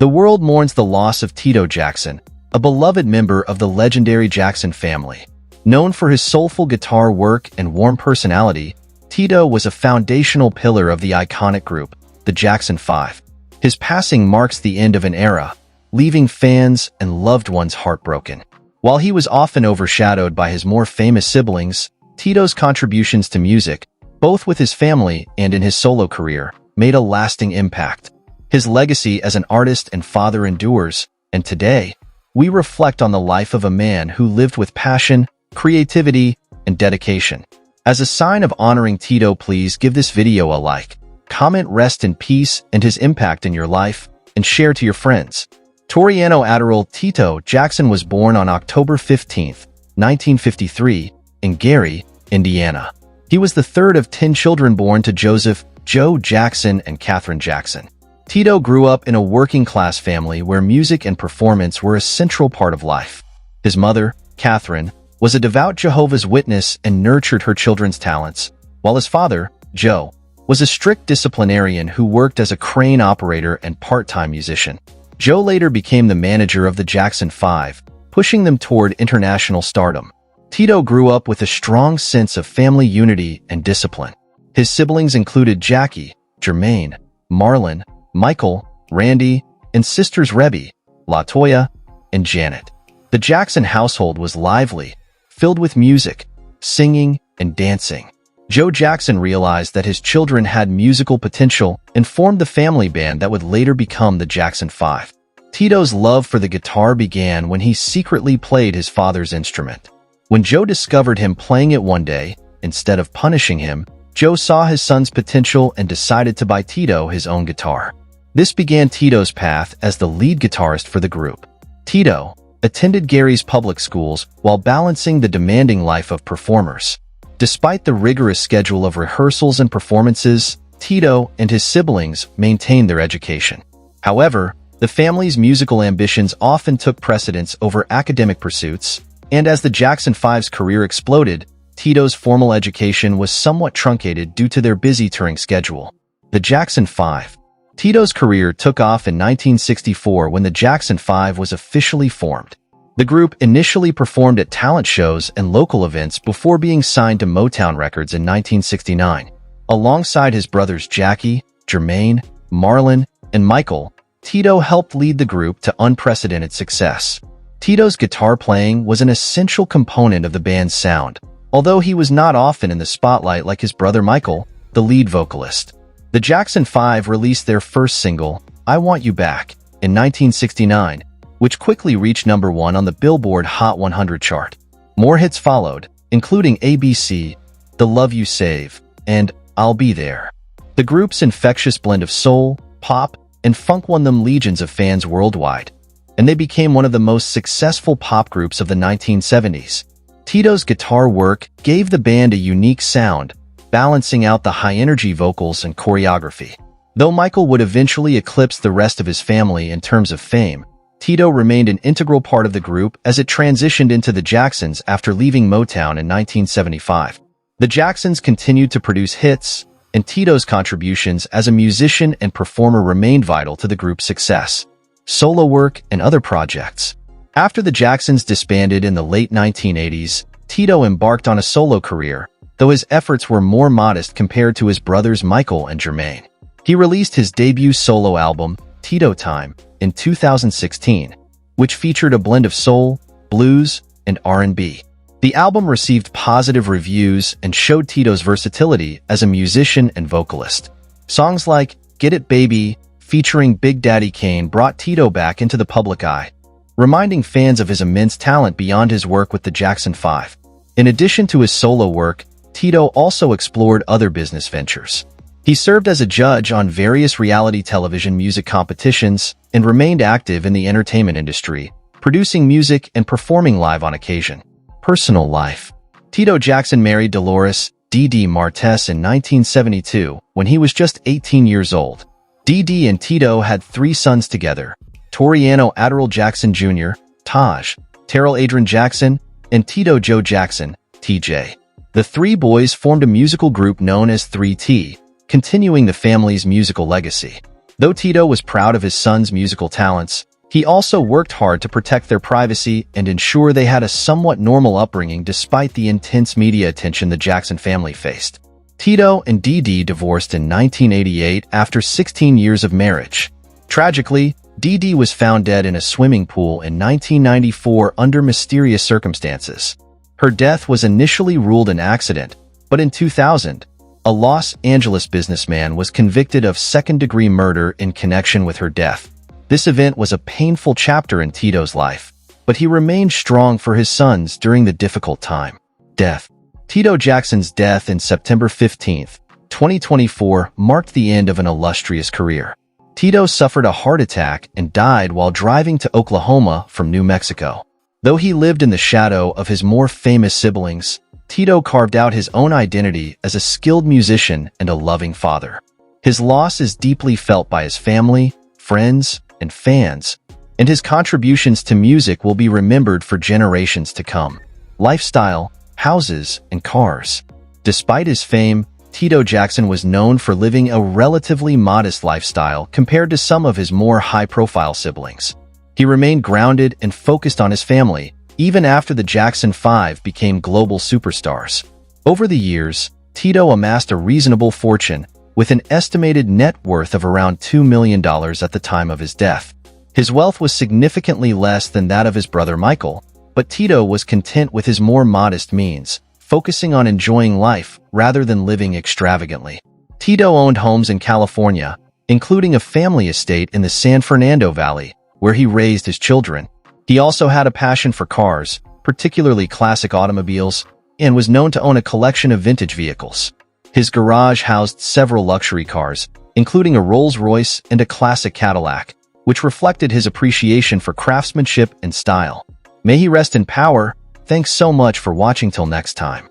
The world mourns the loss of Tito Jackson, a beloved member of the legendary Jackson family. Known for his soulful guitar work and warm personality, Tito was a foundational pillar of the iconic group, the Jackson 5. His passing marks the end of an era, leaving fans and loved ones heartbroken. While he was often overshadowed by his more famous siblings, Tito's contributions to music, both with his family and in his solo career, made a lasting impact. His legacy as an artist and father endures, and today, we reflect on the life of a man who lived with passion, creativity, and dedication. As a sign of honoring Tito, please give this video a like, comment rest in peace and his impact in your life, and share to your friends. Toriano Adaryll Tito Jackson was born on October 15, 1953, in Gary, Indiana. He was the third of 10 children born to Joseph Joe Jackson and Katherine Jackson. Tito grew up in a working-class family where music and performance were a central part of life. His mother, Katherine, was a devout Jehovah's Witness and nurtured her children's talents, while his father, Joe, was a strict disciplinarian who worked as a crane operator and part-time musician. Joe later became the manager of the Jackson 5, pushing them toward international stardom. Tito grew up with a strong sense of family unity and discipline. His siblings included Jackie, Jermaine, Marlon, Michael, Randy, and sisters Rebbie, Toya, and Janet. The Jackson household was lively, filled with music, singing, and dancing. Joe Jackson realized that his children had musical potential and formed the family band that would later become the Jackson 5. Tito's love for the guitar began when he secretly played his father's instrument. When Joe discovered him playing it one day, instead of punishing him, Joe saw his son's potential and decided to buy Tito his own guitar. This began Tito's path as the lead guitarist for the group. Tito attended Gary's public schools while balancing the demanding life of performers. Despite the rigorous schedule of rehearsals and performances, Tito and his siblings maintained their education. However, the family's musical ambitions often took precedence over academic pursuits, and as the Jackson 5's career exploded, Tito's formal education was somewhat truncated due to their busy touring schedule. The Jackson 5. Tito's career took off in 1964 when the Jackson 5 was officially formed. The group initially performed at talent shows and local events before being signed to Motown Records in 1969. Alongside his brothers Jackie, Jermaine, Marlon, and Michael, Tito helped lead the group to unprecedented success. Tito's guitar playing was an essential component of the band's sound, although he was not often in the spotlight like his brother Michael, the lead vocalist. The Jackson 5 released their first single, I Want You Back, in 1969, which quickly reached #1 on the Billboard Hot 100 chart. More hits followed, including ABC, The Love You Save, and I'll Be There. The group's infectious blend of soul, pop, and funk won them legions of fans worldwide, and they became one of the most successful pop groups of the 1970s. Tito's guitar work gave the band a unique sound, balancing out the high-energy vocals and choreography. Though Michael would eventually eclipse the rest of his family in terms of fame, Tito remained an integral part of the group as it transitioned into the Jacksons after leaving Motown in 1975. The Jacksons continued to produce hits, and Tito's contributions as a musician and performer remained vital to the group's success, solo work, and other projects. After the Jacksons disbanded in the late 1980s, Tito embarked on a solo career, though his efforts were more modest compared to his brothers Michael and Jermaine. He released his debut solo album, Tito Time, in 2016, which featured a blend of soul, blues, and R&B. The album received positive reviews and showed Tito's versatility as a musician and vocalist. Songs like Get It Baby, featuring Big Daddy Kane, brought Tito back into the public eye, reminding fans of his immense talent beyond his work with the Jackson 5. In addition to his solo work, Tito also explored other business ventures. He served as a judge on various reality television music competitions and remained active in the entertainment industry, producing music and performing live on occasion. Personal life. Tito Jackson married Dolores Dee Martes in 1972 when he was just 18 years old. Dee and Tito had 3 sons together: Toriano Adaryll Jackson Jr., Taj, Terrell Adrian Jackson, and Tito Joe Jackson, TJ. The 3 boys formed a musical group known as 3T, continuing the family's musical legacy. Though Tito was proud of his son's musical talents, he also worked hard to protect their privacy and ensure they had a somewhat normal upbringing despite the intense media attention the Jackson family faced. Tito and Dee Dee divorced in 1988 after 16 years of marriage. Tragically, Dee Dee was found dead in a swimming pool in 1994 under mysterious circumstances. Her death was initially ruled an accident, but in 2000, a Los Angeles businessman was convicted of second-degree murder in connection with her death. This event was a painful chapter in Tito's life, but he remained strong for his sons during the difficult time. Death. Tito Jackson's death in September 15, 2024 marked the end of an illustrious career. Tito suffered a heart attack and died while driving to Oklahoma from New Mexico. Though he lived in the shadow of his more famous siblings, Tito carved out his own identity as a skilled musician and a loving father. His loss is deeply felt by his family, friends, and fans, and his contributions to music will be remembered for generations to come. Lifestyle, houses, and cars. Despite his fame, Tito Jackson was known for living a relatively modest lifestyle compared to some of his more high-profile siblings. He remained grounded and focused on his family, even after the Jackson 5 became global superstars. Over the years, Tito amassed a reasonable fortune, with an estimated net worth of around $2 million at the time of his death. His wealth was significantly less than that of his brother Michael, but Tito was content with his more modest means, focusing on enjoying life rather than living extravagantly. Tito owned homes in California, including a family estate in the San Fernando Valley, where he raised his children. He also had a passion for cars, particularly classic automobiles, and was known to own a collection of vintage vehicles. His garage housed several luxury cars, including a Rolls-Royce and a classic Cadillac, which reflected his appreciation for craftsmanship and style. May he rest in power. Thanks so much for watching till next time.